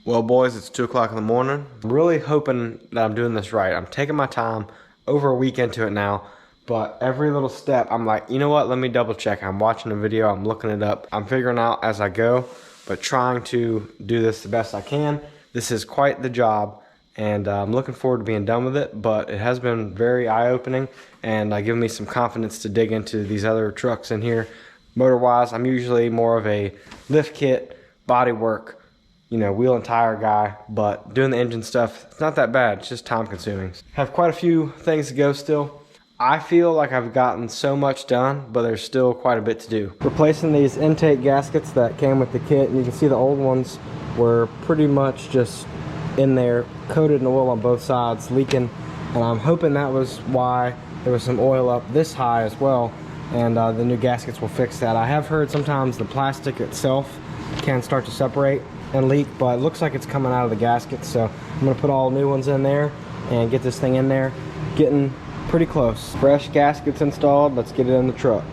Well, boys, it's 2 o'clock in the morning. I'm really hoping that I'm doing this right. I'm taking my time, over a week into it now, but every little step, I'm like, you know what, let me double check. I'm watching a video, I'm looking it up. I'm figuring out as I go, but trying to do this the best I can. This is quite the job, and I'm looking forward to being done with it, but it has been very eye-opening, and given me some confidence to dig into these other trucks in here. Motor-wise, I'm usually more of a lift kit, body work, you know, wheel and tire guy, but doing the engine stuff, it's not that bad. It's just time consuming. Have quite a few things to go still. I feel like I've gotten so much done, but there's still quite a bit to do. Replacing these intake gaskets that came with the kit, and you can see the old ones were pretty much just in there, coated in oil on both sides, leaking, and I'm hoping that was why there was some oil up this high as well, and the new gaskets will fix that. I have heard sometimes the plastic itself can start to separate and leak, but it looks like it's coming out of the gasket, so I'm gonna put all new ones in there and get this thing in there. Getting pretty close. Fresh gaskets installed, let's get it in the truck.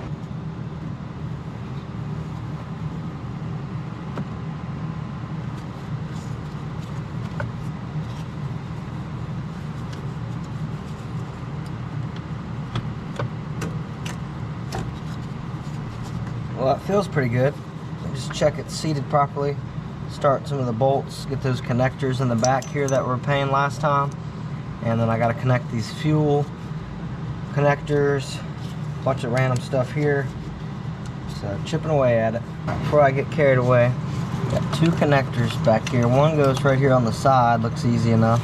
Well, that feels pretty good. Just check it's seated properly. Start some of the bolts, get those connectors in the back here that were paying last time, and then I got to connect these fuel connectors, bunch of random stuff here, so chipping away at it. Before I get carried away, got 2 connectors back here. One goes right here on the side, looks easy enough,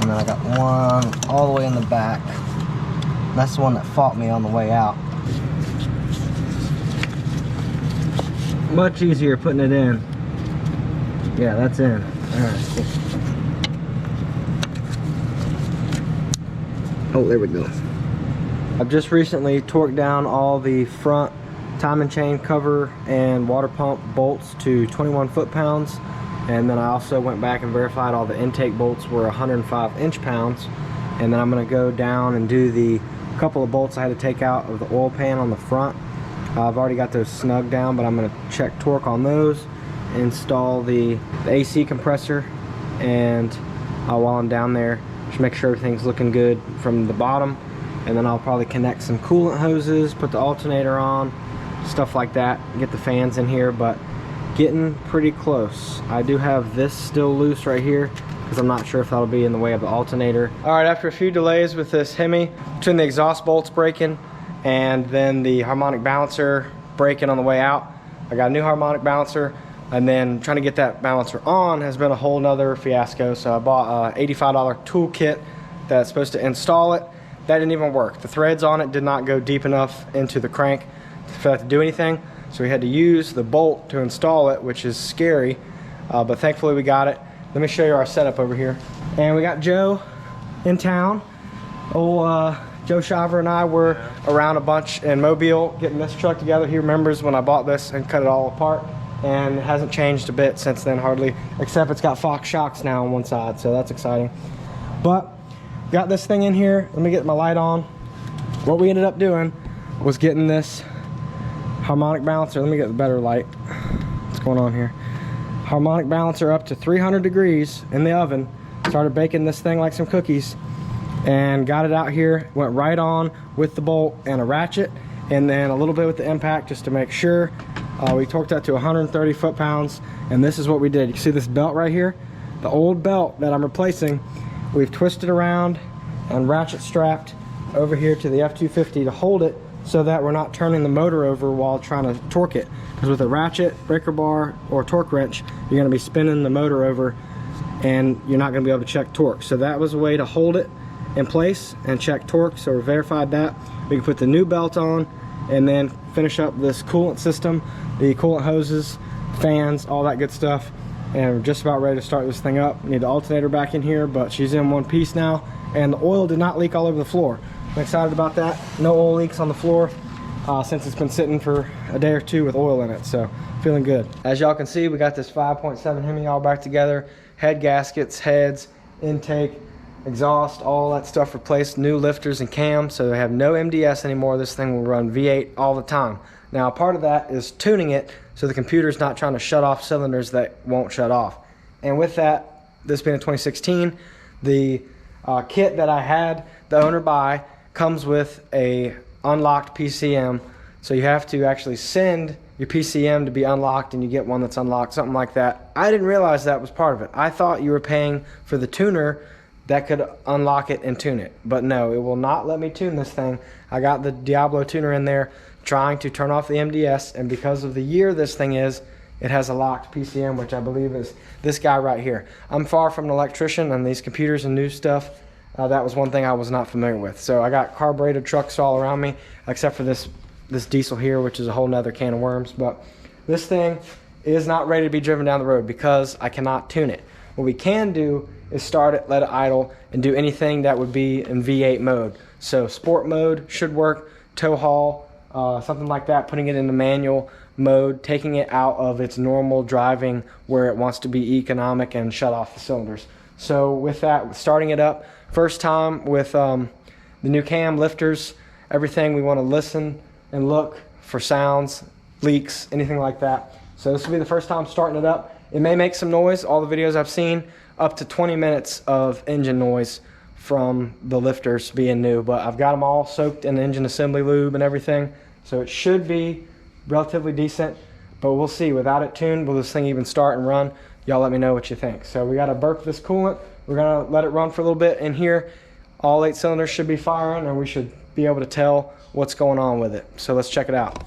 and then I got one all the way in the back. That's the one that fought me on the way out. Much easier putting it in. Yeah, that's in. Alright, cool. Oh, there we go. I've just recently torqued down all the front timing chain cover and water pump bolts to 21 foot-pounds, and then I also went back and verified all the intake bolts were 105 inch-pounds, and then I'm going to go down and do the couple of bolts I had to take out of the oil pan on the front. I've already got those snug down, but I'm going to check torque on those, install the AC compressor, and while I'm down there, just make sure everything's looking good from the bottom, and then I'll probably connect some coolant hoses, put the alternator on, stuff like that, get the fans in here, but getting pretty close. I do have this still loose right here because I'm not sure if that'll be in the way of the alternator. Alright, after a few delays with this Hemi, between the exhaust bolts breaking and then the harmonic balancer breaking on the way out, I got a new harmonic balancer, and then trying to get that balancer on has been a whole nother fiasco. So I bought a $85 tool kit that's supposed to install it. That didn't even work. The threads on it did not go deep enough into the crank for that to do anything. So we had to use the bolt to install it, which is scary, but thankfully we got it. Let me show you our setup over here. And we got Joe in town. Joe Shaver and I were around a bunch in Mobile getting this truck together. He remembers when I bought this and cut it all apart, and it hasn't changed a bit since then, hardly, except it's got Fox shocks now on one side, so that's exciting. But got this thing in here. Let me get my light on. What we ended up doing was getting this harmonic balancer. Let me get the better light. What's going on here? Harmonic balancer up to 300 degrees in the oven. Started baking this thing like some cookies, and got it out here. Went right on with the bolt and a ratchet, and then a little bit with the impact just to make sure. We torqued that to 130 foot-pounds, and this is what we did. You see this belt right here? The old belt that I'm replacing, we've twisted around and ratchet strapped over here to the F250 to hold it so that we're not turning the motor over while trying to torque it. Because with a ratchet, breaker bar, or torque wrench, you're going to be spinning the motor over and you're not going to be able to check torque. So that was a way to hold it in place and check torque, so we verified that. We can put the new belt on and then finish up this coolant system, the coolant hoses, fans, all that good stuff, and we're just about ready to start this thing up. We need the alternator back in here, but she's in one piece now, and the oil did not leak all over the floor. I'm excited about that. No oil leaks on the floor since it's been sitting for a day or two with oil in it, so feeling good. As y'all can see, we got this 5.7 Hemi all back together. Head gaskets, heads, intake, exhaust, all that stuff replaced, new lifters and cams, so they have no MDS anymore. This thing will run V8 all the time. Now, part of that is tuning it so the computer's not trying to shut off cylinders that won't shut off. And with that, this being a 2016, the kit that I had the owner buy comes with a unlocked PCM. So you have to actually send your PCM to be unlocked, and you get one that's unlocked, something like that. I didn't realize that was part of it. I thought you were paying for the tuner that could unlock it and tune it. But no, it will not let me tune this thing. I got the Diablo tuner in there trying to turn off the MDS, and because of the year this thing is, it has a locked PCM, which I believe is this guy right here. I'm far from an electrician, and these computers and new stuff, that was one thing I was not familiar with. So I got carbureted trucks all around me, except for this diesel here, which is a whole nother can of worms. But this thing is not ready to be driven down the road because I cannot tune it. What we can do is start it, let it idle, and do anything that would be in V8 mode. So sport mode should work, tow haul, something like that, putting it into manual mode, taking it out of its normal driving where it wants to be economic, and shut off the cylinders. So with that, starting it up, first time with the new cam, lifters, everything, we want to listen and look for sounds, leaks, anything like that. So this will be the first time starting it up. It may make some noise. All the videos I've seen, up to 20 minutes of engine noise from the lifters being new, but I've got them all soaked in engine assembly lube and everything, so it should be relatively decent, but we'll see. Without it tuned, will this thing even start and run? Y'all let me know what you think. So we got to burp this coolant. We're going to let it run for a little bit in here. All 8 cylinders should be firing, and we should be able to tell what's going on with it. So let's check it out.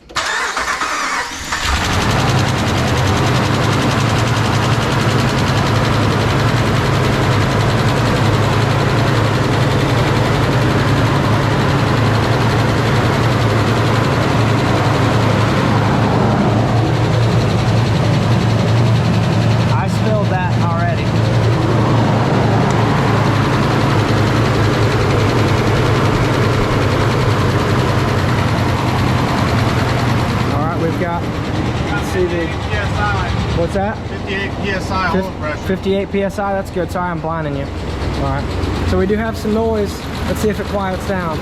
What's that? 58 psi oil pressure. 58 psi, that's good. Sorry, I'm blinding you. All right. So we do have some noise. Let's see if it quiets down.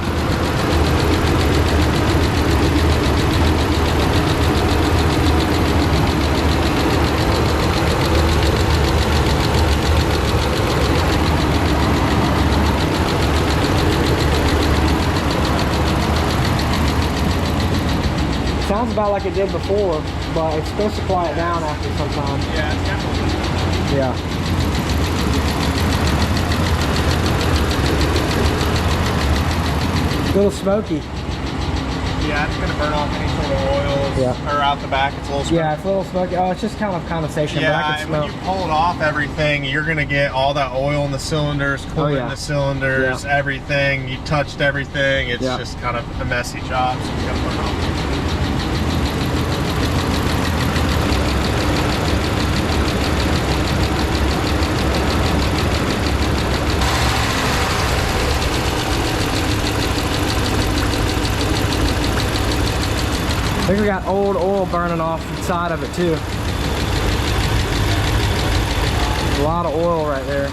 Sounds about like it did before, but it's supposed to quiet down after some time. Yeah, it's definitely. Yeah. A little smoky. Yeah, it's going to burn off any sort of oils or out the back. It's a little smoky. Yeah, it's a little smoky. Oh, it's just kind of condensation, but I can smell. When you pull it off everything, you're going to get all that oil in the cylinders, coolant in the cylinders, everything. You touched everything. It's just kind of a messy job, so you got to burn off. I think we got old oil burning off the side of it too. A lot of oil right there.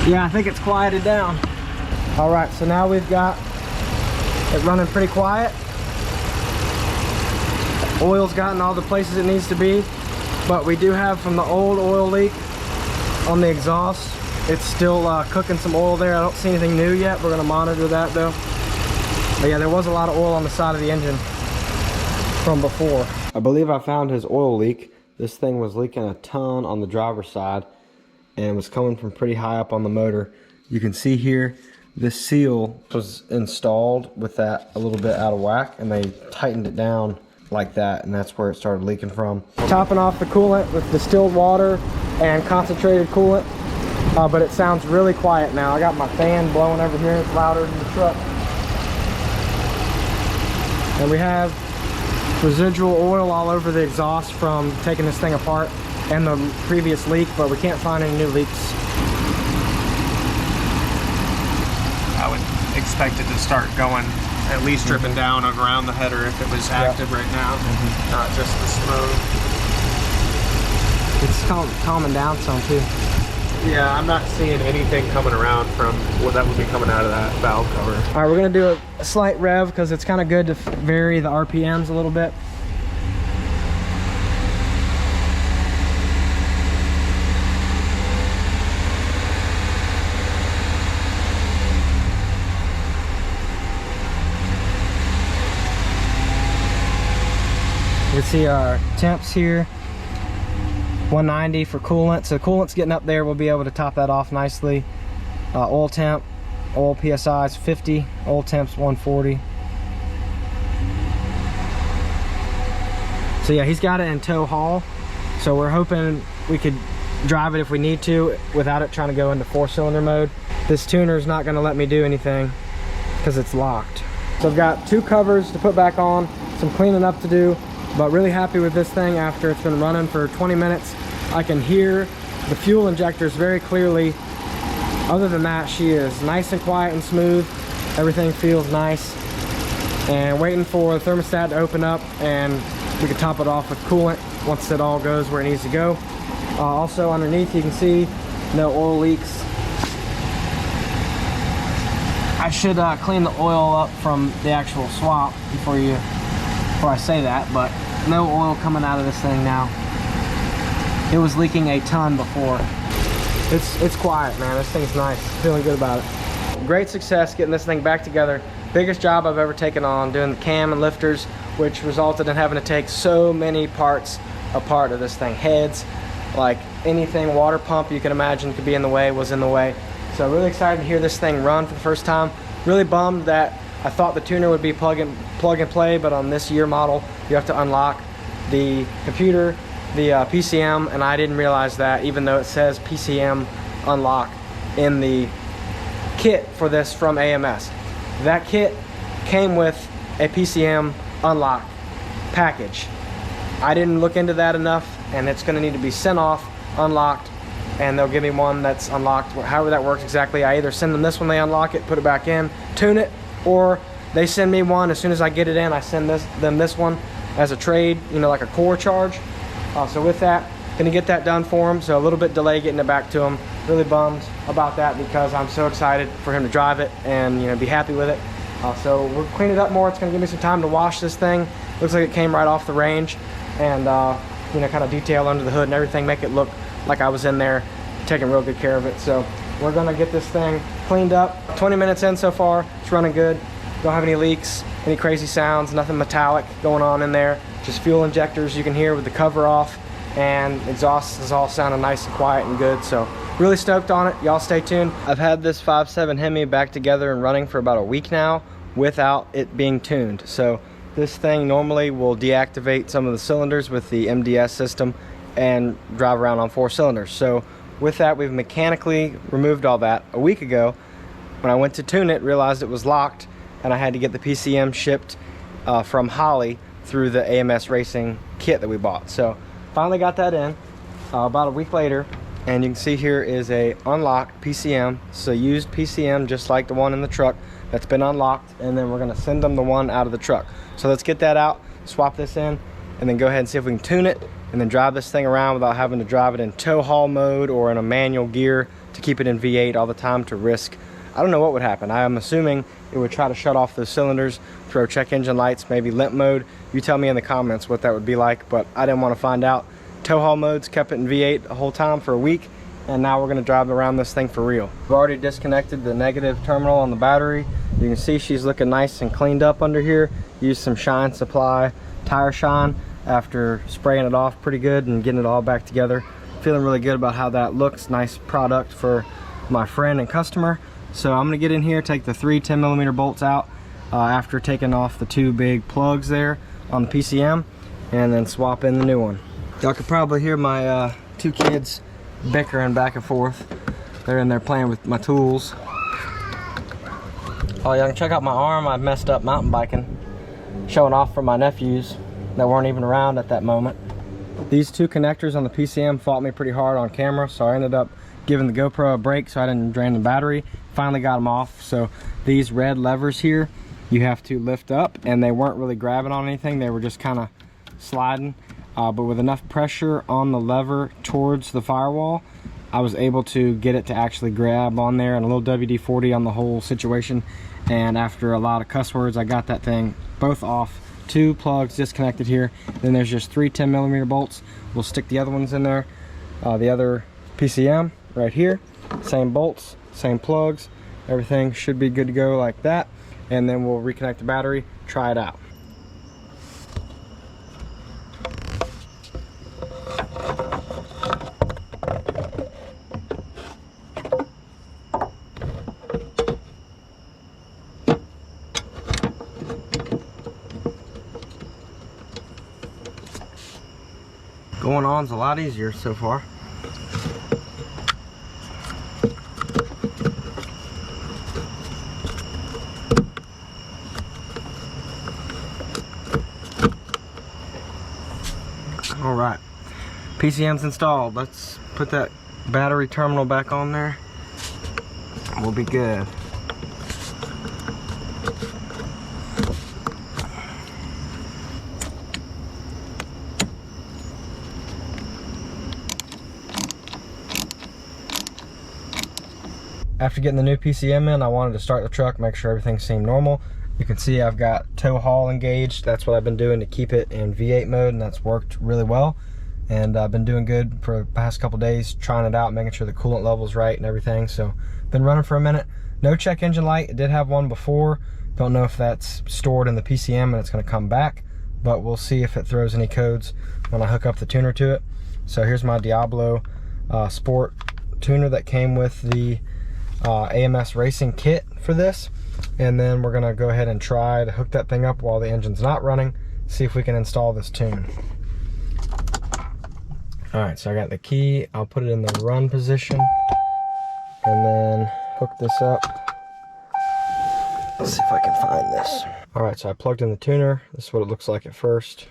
Yeah, I think it's quieted down. All right, so now we've got it running pretty quiet. Oil's gotten all the places it needs to be, but we do have from the old oil leak on the exhaust, it's still cooking some oil there. I don't see anything new yet. We're gonna monitor that though. But yeah, there was a lot of oil on the side of the engine from before. I believe I found his oil leak. This thing was leaking a ton on the driver's side and was coming from pretty high up on the motor. You can see here, this seal was installed with that a little bit out of whack, and they tightened it down like that, and that's where it started leaking from. Topping off the coolant with distilled water and concentrated coolant, but it sounds really quiet now. I got my fan blowing over here, it's louder than the truck. And we have residual oil all over the exhaust from taking this thing apart and the previous leak, but we can't find any new leaks. I would expect it to start going, at least dripping down around the header if it was active right now, not just the smoke. It's calming down some too. Yeah, I'm not seeing anything coming around from what that would be coming out of that valve cover. All right, we're gonna do a slight rev because it's kind of good to vary the RPMs a little bit. You can see our temps here, 190 for coolant. So coolant's getting up there. We'll be able to top that off nicely. Oil temp, oil PSI is 50, oil temp's 140. So yeah, he's got it in tow haul. So we're hoping we could drive it if we need to without it trying to go into 4-cylinder mode. This tuner is not going to let me do anything because it's locked. So I've got 2 covers to put back on, some cleaning up to do. But really happy with this thing after it's been running for 20 minutes. I can hear the fuel injectors very clearly. Other than that, she is nice and quiet and smooth. Everything feels nice. And waiting for the thermostat to open up and we can top it off with coolant once it all goes where it needs to go. Also underneath you can see no oil leaks. I should clean the oil up from the actual swap before I say that, but no oil coming out of this thing now. It was leaking a ton before. It's quiet, man. This thing's nice. Feeling good about it. Great success getting this thing back together. Biggest job I've ever taken on, doing the cam and lifters, which resulted in having to take so many parts apart of this thing. Heads, like anything, water pump you can imagine could be in the way, was in the way. So really excited to hear this thing run for the first time. Really bummed that I thought the tuner would be plug and play, but on this year model, you have to unlock the computer, the PCM, and I didn't realize that, even though it says PCM unlock in the kit for this from AMS. That kit came with a PCM unlock package. I didn't look into that enough, and it's gonna need to be sent off, unlocked, and they'll give me one that's unlocked. However that works exactly, I either send them this when they unlock it, put it back in, tune it, or they send me one. As soon as I get it in, I send them this one as a trade, you know, like a core charge. So with that, gonna get that done for him. So a little bit delay getting it back to him. Really bummed about that because I'm so excited for him to drive it and, you know, be happy with it. So we'll clean it up more. It's gonna give me some time to wash this thing. Looks like it came right off the range, and you know, kind of detail under the hood and everything, make it look like I was in there taking real good care of it. So we're gonna get this thing cleaned up. 20 minutes in so far, it's running good. Don't have any leaks, any crazy sounds, nothing metallic going on in there. Just fuel injectors you can hear with the cover off, and exhaust is all sounding nice and quiet and good. So really stoked on it. Y'all stay tuned. I've had this 5.7 Hemi back together and running for about a week now without it being tuned. So this thing normally will deactivate some of the cylinders with the MDS system and drive around on 4 cylinders. So with that, we've mechanically removed all that. A week ago, when I went to tune it, realized it was locked, and I had to get the PCM shipped from Holly through the AMS Racing kit that we bought. So finally got that in about a week later, and you can see here is a unlocked PCM. So used PCM just like the one in the truck that's been unlocked, and then we're gonna send them the one out of the truck. So let's get that out, swap this in, and then go ahead and see if we can tune it and then drive this thing around without having to drive it in tow haul mode or in a manual gear to keep it in V8 all the time to risk. I don't know what would happen. I'm assuming it would try to shut off those cylinders, throw check engine lights, maybe limp mode. You tell me in the comments what that would be like, but I didn't want to find out. Tow haul modes kept it in V8 the whole time for a week, and now we're gonna drive around this thing for real. We've already disconnected the negative terminal on the battery. You can see she's looking nice and cleaned up under here. Used some Shine Supply tire shine after spraying it off pretty good and getting it all back together. Feeling really good about how that looks. Nice product for my friend and customer. So I'm gonna get in here, take the 3 10mm bolts out after taking off the 2 big plugs there on the PCM, and then swap in the new one. Y'all could probably hear my 2 kids bickering back and forth. They're in there playing with my tools. Oh, y'all can check out my arm. I messed up mountain biking. showing off for my nephews that weren't even around at that moment. These two connectors on the PCM fought me pretty hard on camera, so I ended up giving the GoPro a break so I didn't drain the battery. Finally got them off. So these red levers here, you have to lift up, and they weren't really grabbing on anything. They were just kind of sliding. But with enough pressure on the lever towards the firewall, I was able to get it to actually grab on there, and a little WD-40 on the whole situation. And after a lot of cuss words, I got that thing both off. 2 plugs disconnected here. Then there's just 3 10mm bolts. We'll stick the other ones in there. The other PCM right here. Same bolts, same plugs. Everything should be good to go like that. And then we'll reconnect the battery, try it out. Going on's a lot easier so far. All right, PCM's installed. Let's put that battery terminal back on there. We'll be good. After getting the new PCM in, I wanted to start the truck, make sure everything seemed normal. You can see I've got tow haul engaged. That's what I've been doing to keep it in V8 mode, and that's worked really well. And I've been doing good for the past couple days, trying it out, making sure the coolant level's right and everything. So been running for a minute. No check engine light. It did have one before. Don't know if that's stored in the PCM and it's going to come back, but we'll see if it throws any codes when I hook up the tuner to it. So here's my Diablo Sport tuner that came with the AMS racing kit for this, and then we're gonna go ahead and try to hook that thing up while the engine's not running, see if we can install this tune. All right, so I got the key. I'll put it in the run position and then hook this up. Let's see if I can find this. All right, so I plugged in the tuner. This is what it looks like at first.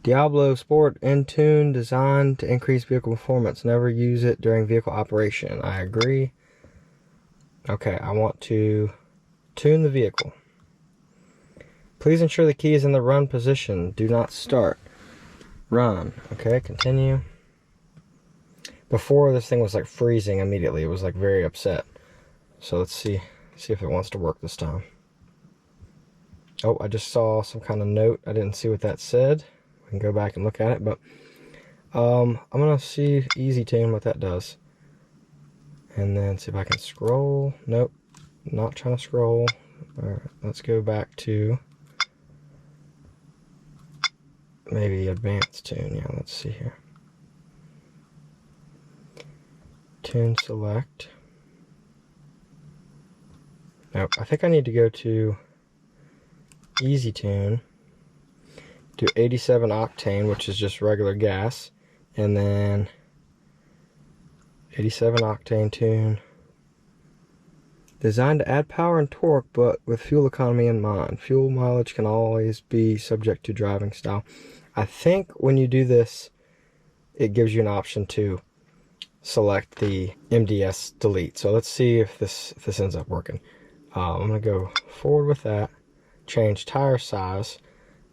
Diablo Sport in tune, designed to increase vehicle performance. Never use it during vehicle operation. I agree. Okay, I want to tune the vehicle. Please ensure the key is in the run position. Do not start. Run. Okay, continue. Before, this thing was like freezing immediately. It was like very upset. So let's see if it wants to work this time. Oh, I just saw some kind of note. I didn't see what that said. We can go back and look at it, but I'm gonna see easy tune what that does, and then see if I can scroll. Nope, not trying to scroll. All right, let's go back to maybe advanced tune. Yeah, let's see here. Tune select. Nope, I think I need to go to easy tune. Do 87 octane, which is just regular gas, and then 87 octane tune. Designed to add power and torque, but with fuel economy in mind. Fuel mileage can always be subject to driving style. I think when you do this, it gives you an option to select the MDS delete. So let's see if this ends up working. I'm gonna go forward with that. Change tire size.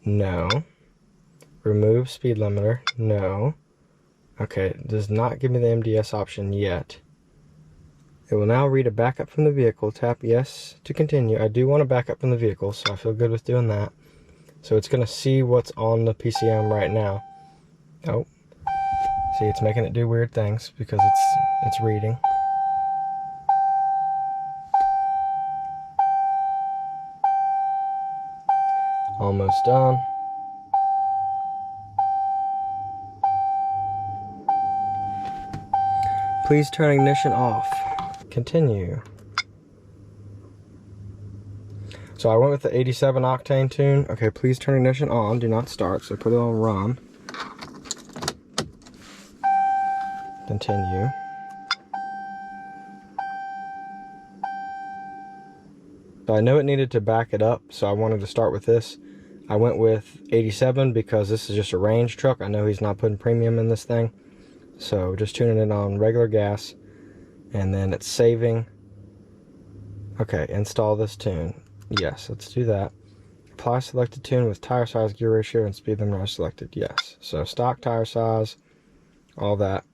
No. Remove speed limiter. No. Okay, it does not give me the MDS option yet. It will now read a backup from the vehicle. Tap yes to continue. I do want to back up from the vehicle, so I feel good with doing that. So it's going to see what's on the PCM right now. Oh. See, it's making it do weird things because it's reading. Almost done. Please turn ignition off. Continue. So I went with the 87 octane tune. Okay, please turn ignition on. Do not start. So put it on run. Continue. So I know it needed to back it up, so I wanted to start with this. I went with 87 because this is just a range truck. I know he's not putting premium in this thing. So just tuning it on regular gas, and then it's saving. Okay, install this tune. Yes, let's do that. Apply selected tune with tire size, gear ratio, and speed limit are selected. Yes. So stock tire size, all that.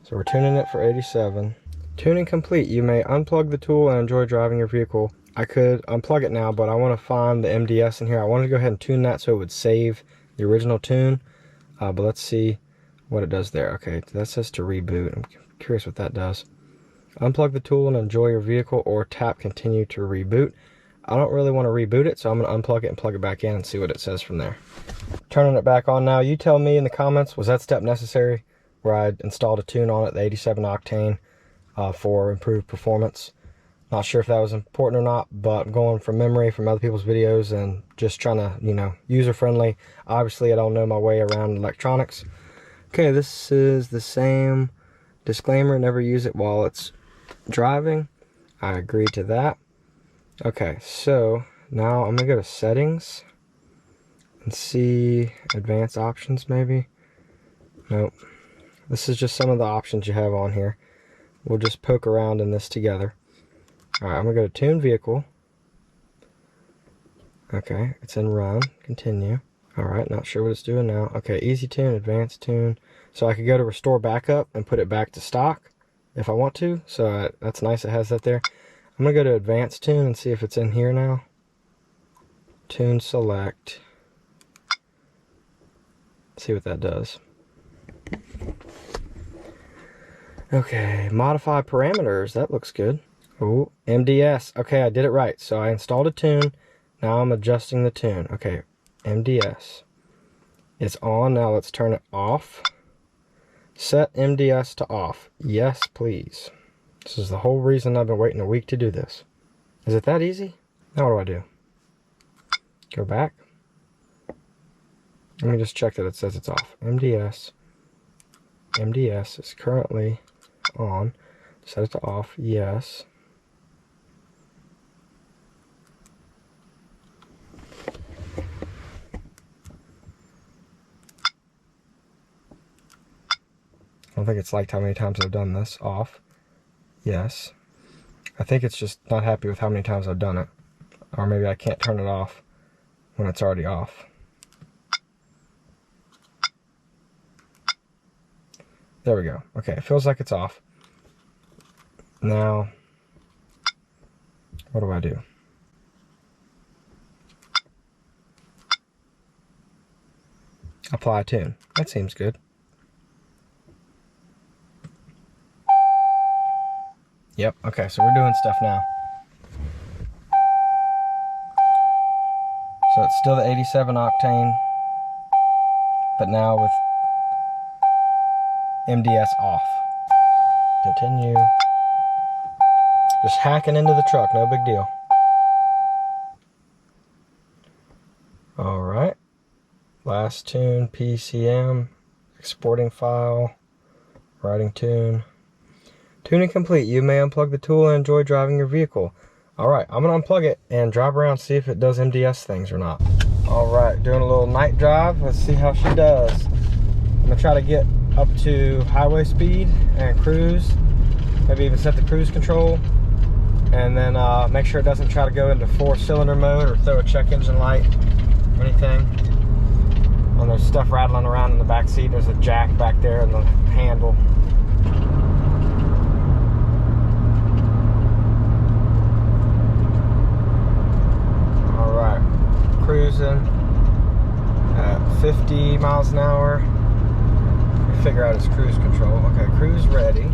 So we're tuning it for 87. Tuning complete. You may unplug the tool and enjoy driving your vehicle. I could unplug it now, but I want to find the MDS in here. I wanted to go ahead and tune that so it would save the original tune. But let's see what it does there. Okay, that says to reboot. I'm curious what that does. Unplug the tool and enjoy your vehicle, or tap continue to reboot. I don't really want to reboot it, so I'm going to unplug it and plug it back in and see what it says from there. Turning it back on now. You tell me in the comments, was that step necessary where I installed a tune on it, the 87 octane, for improved performance? Not sure if that was important or not, but I'm going from memory from other people's videos and just trying to, you know, user friendly. Obviously, I don't know my way around electronics. Okay, this is the same disclaimer, never use it while it's driving. I agree to that. Okay, so now I'm gonna go to settings and see advanced options maybe. Nope. This is just some of the options you have on here. We'll just poke around in this together. Alright, I'm gonna go to tune vehicle. Okay, it's in run, continue. Alright, not sure what it's doing now. Okay, easy tune, advanced tune. So I could go to restore backup and put it back to stock if I want to. So that's nice, it has that there. I'm going to go to advanced tune and see if it's in here now. Tune select. See what that does. Okay, modify parameters. That looks good. Oh, MDS. Okay, I did it right. So I installed a tune. Now I'm adjusting the tune. Okay, MDS. It's on. Now let's turn it off. Set MDS to off. Yes, please. This is the whole reason I've been waiting a week to do this. Is it that easy? Now what do? Go back. Let me just check that it says it's off. MDS. MDS is currently on. Set it to off. Yes. I don't think it's liked how many times I've done this. Off. Yes. I think it's just not happy with how many times I've done it. Or maybe I can't turn it off when it's already off. There we go. Okay, it feels like it's off. Now, what do? Apply tune. That seems good. Yep, okay, so we're doing stuff now. So it's still the 87 octane, but now with MDS off. Continue. Just hacking into the truck, no big deal. Alright. Last tune, PCM, exporting file, writing tune. Tuning complete. You may unplug the tool and enjoy driving your vehicle. Alright, I'm going to unplug it and drive around, see if it does MDS things or not. Alright, doing a little night drive. Let's see how she does. I'm going to try to get up to highway speed and cruise. Maybe even set the cruise control. And then make sure it doesn't try to go into 4-cylinder mode or throw a check engine light or anything. And there's stuff rattling around in the back seat. There's a jack back there in the handle. Cruising at 50 miles an hour. Figure out its cruise control. Okay, cruise ready.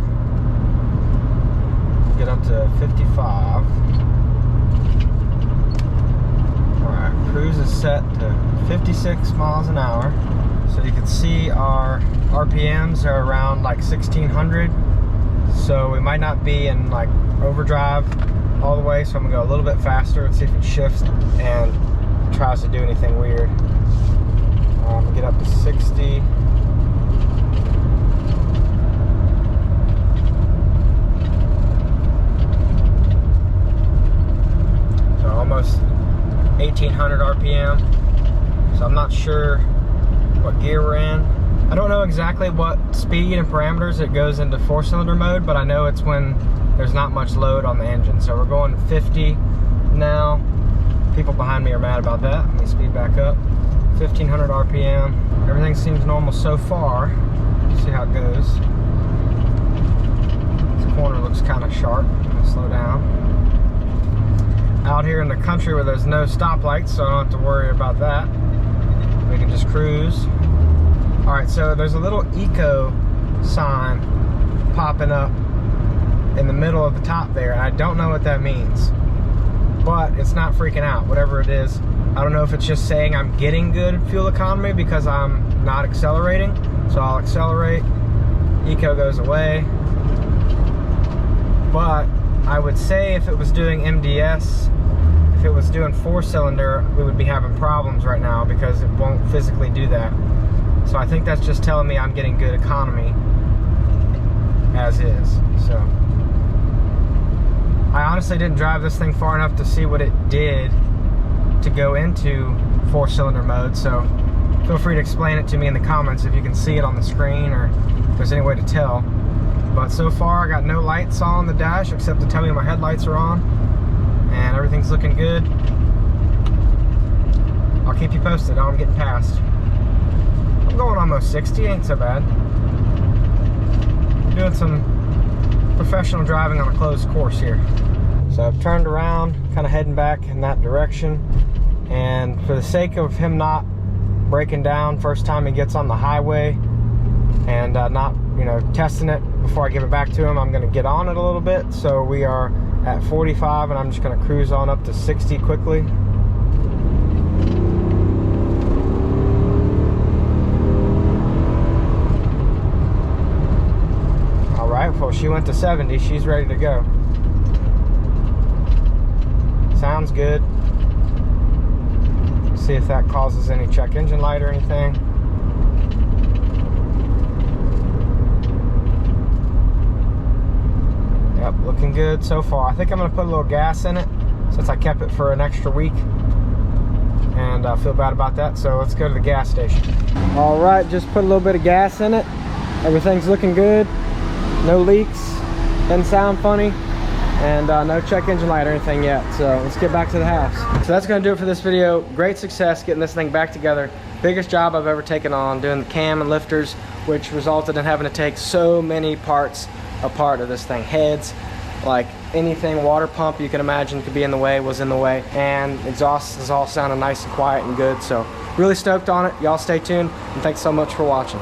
Get up to 55. Alright, cruise is set to 56 miles an hour. So you can see our RPMs are around like 1600. So we might not be in like overdrive all the way. So I'm gonna go a little bit faster and see if it shifts and tries to do anything weird. Get up to 60. So almost 1800 RPM. So I'm not sure what gear we're in. I don't know exactly what speed and parameters it goes into 4-cylinder mode, but I know it's when there's not much load on the engine. So we're going 50 now. People behind me are mad about that. Let me speed back up. 1500 RPM. Everything seems normal so far. Let's see how it goes. This corner looks kind of sharp. Slow down. Out here in the country where there's no stoplights, so I don't have to worry about that. We can just cruise. All right, so there's a little eco sign popping up in the middle of the top there. I don't know what that means, but it's not freaking out, whatever it is. I don't know if it's just saying I'm getting good fuel economy because I'm not accelerating. So I'll accelerate, eco goes away. But I would say if it was doing MDS, if it was doing 4-cylinder, we would be having problems right now because it won't physically do that. So I think that's just telling me I'm getting good economy as is. So I honestly didn't drive this thing far enough to see what it did to go into 4-cylinder mode. So feel free to explain it to me in the comments if you can see it on the screen or if there's any way to tell. But so far I got no lights on the dash except to tell me my headlights are on, and everything's looking good. I'll keep you posted how I'm getting past. I'm going almost 60, ain't so bad. I'm doing some professional driving on a closed course here. So I've turned around, kind of heading back in that direction, and for the sake of him not breaking down first time he gets on the highway and not, you know, testing it before I give it back to him, I'm going to get on it a little bit. So we are at 45 and I'm just going to cruise on up to 60 quickly. All right, well, she went to 70. She's ready to go. Sounds good. See if that causes any check engine light or anything. Yep, looking good so far. I think I'm gonna put a little gas in it since I kept it for an extra week, and I feel bad about that. So let's go to the gas station. All right, just put a little bit of gas in it. Everything's looking good. No leaks, doesn't sound funny, and no check engine light or anything yet. So let's get back to the house. So that's gonna do it for this video. Great success getting this thing back together. Biggest job I've ever taken on, doing the cam and lifters, which resulted in having to take so many parts apart of this thing. Heads, like anything, water pump you can imagine could be in the way was in the way, and exhaust is all sounding nice and quiet and good. So really stoked on it. Y'all stay tuned, and thanks so much for watching.